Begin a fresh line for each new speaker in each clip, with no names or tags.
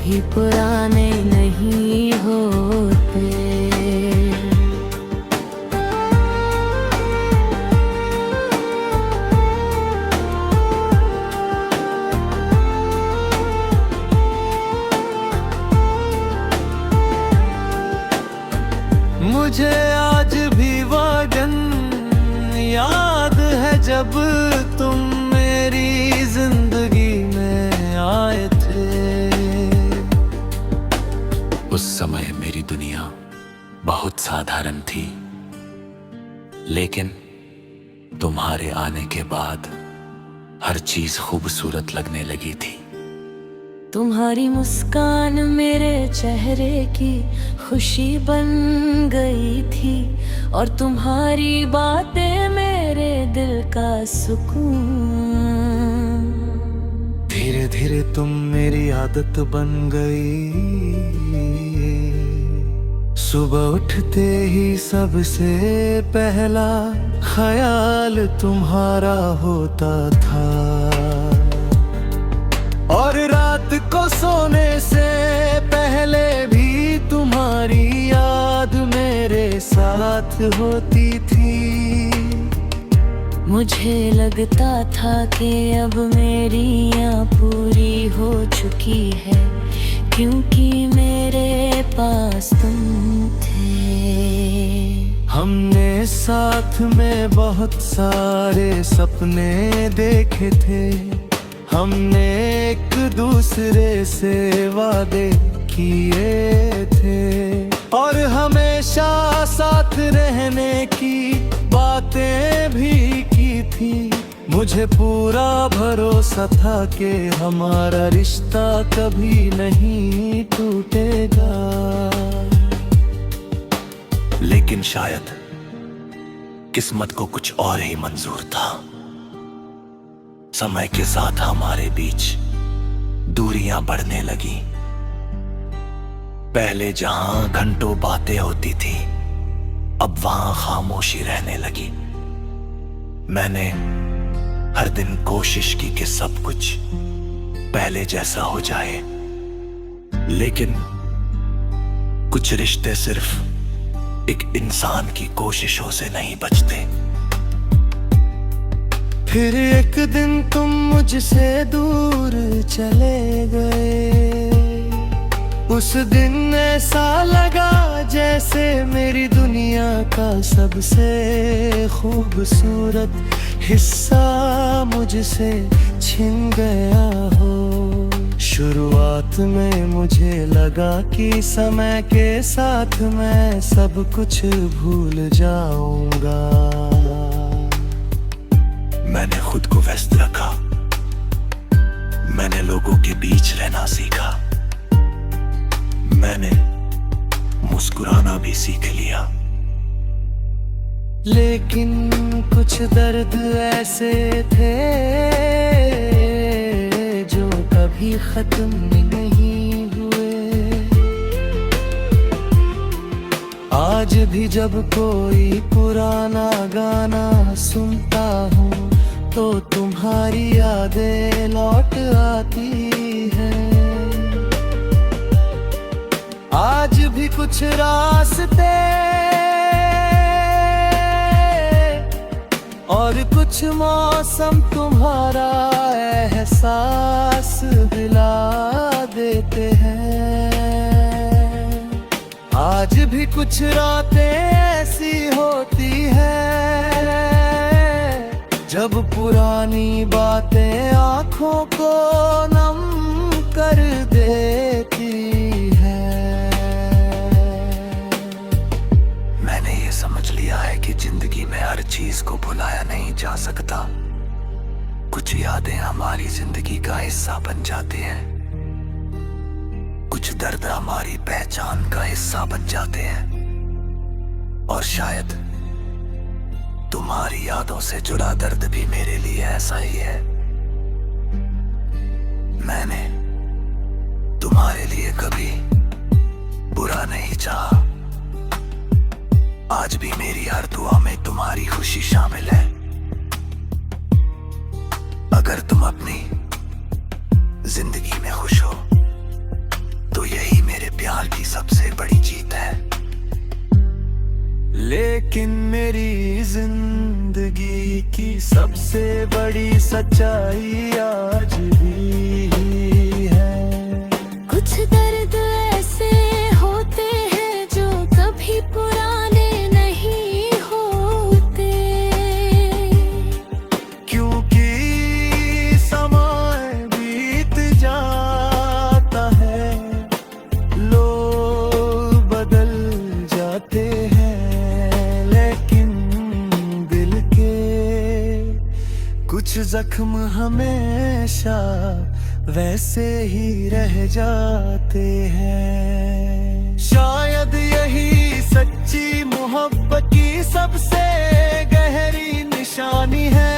कभी पुराने नहीं होते।
मुझे आज भी वो दिन याद है जब तुम मेरी जिंदगी में आए थे।
उस समय मेरी दुनिया बहुत साधारण थी, लेकिन तुम्हारे आने के बाद हर चीज खूबसूरत लगने लगी थी।
तुम्हारी मुस्कान मेरे चेहरे की खुशी बन गई थी, और तुम्हारी बातें मेरे दिल का सुकून।
धीरे धीरे तुम मेरी आदत बन गई। सुबह उठते ही सबसे पहला ख्याल तुम्हारा होता था, और रात को सोने से पहले भी तुम्हारी याद मेरे साथ होती थी।
मुझे लगता था कि अब मेरी याद पूरी हो चुकी है, क्योंकि मेरे पास तुम थे।
हमने साथ में बहुत सारे सपने देखे थे, हमने एक दूसरे से वादे किए थे, और हमेशा साथ रहने की बातें भी की थी। मुझे पूरा भरोसा था कि हमारा रिश्ता कभी नहीं टूटेगा।
लेकिन शायद किस्मत को कुछ और ही मंजूर था। समय के साथ हमारे बीच दूरियां बढ़ने लगी। पहले जहां घंटों बातें होती थी, अब वहां खामोशी रहने लगी। मैंने हर दिन कोशिश की कि सब कुछ पहले जैसा हो जाए, लेकिन कुछ रिश्ते सिर्फ एक इंसान की कोशिशों से नहीं बचते।
फिर एक दिन तुम मुझसे दूर चले गए। उस दिन ऐसा लगा जैसे मेरी दुनिया का सबसे खूबसूरत हिस्सा मुझसे छिन गया हो। शुरुआत में मुझे लगा कि समय के साथ मैं सब कुछ भूल जाऊंगा।
मैंने खुद को व्यस्त रखा, मैंने लोगों के बीच रहना सीखा, मैंने मुस्कुराना भी सीख लिया।
लेकिन कुछ दर्द ऐसे थे जो कभी खत्म नहीं हुए। आज भी जब कोई पुराना गाना सुनता हूँ तो तुम्हारी यादें लौट आती हैं। आज भी कुछ रास्ते और कुछ मौसम तुम्हारा एहसास दिला देते हैं। आज भी कुछ रातें ऐसी होती हैं जब पुरानी बातें आँखों को नम कर देती हैं।
मैंने ये समझ लिया है कि जिंदगी में हर चीज को भुलाया नहीं जा सकता। कुछ यादें हमारी जिंदगी का हिस्सा बन जाते हैं, कुछ दर्द हमारी पहचान का हिस्सा बन जाते हैं, और शायद तुम्हारी यादों से जुड़ा दर्द भी मेरे लिए ऐसा ही है। मैंने तुम्हारे लिए कभी बुरा नहीं चाहा। आज भी मेरी हर दुआ में तुम्हारी खुशी शामिल है। अगर तुम अपनी जिंदगी में खुश हो
लेकिन मेरी जिंदगी की सबसे बड़ी सच्चाई आज भी है।
कुछ दर्द ऐसे होते हैं जो कभी पुराने नहीं होते,
क्योंकि समय बीत जाता है, लोग बदल जाते हैं, लेकिन दिल के कुछ जख्म हमेशा वैसे ही रह जाते हैं। शायद यही सच्ची मोहब्बत की सबसे गहरी निशानी है,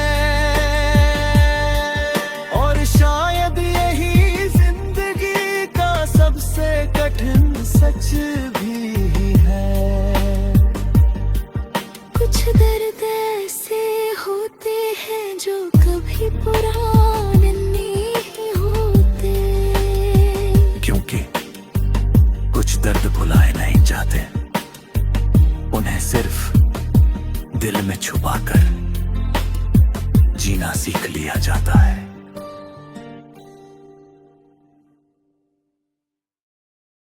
और शायद यही जिंदगी का सबसे कठिन सच भी है।
कुछ दर्द ऐसे होते हैं जो कभी पुराने नहीं होते,
क्योंकि कुछ दर्द भुलाए नहीं जाते, उन्हें सिर्फ दिल में छुपाकर जीना सीख लिया जाता है।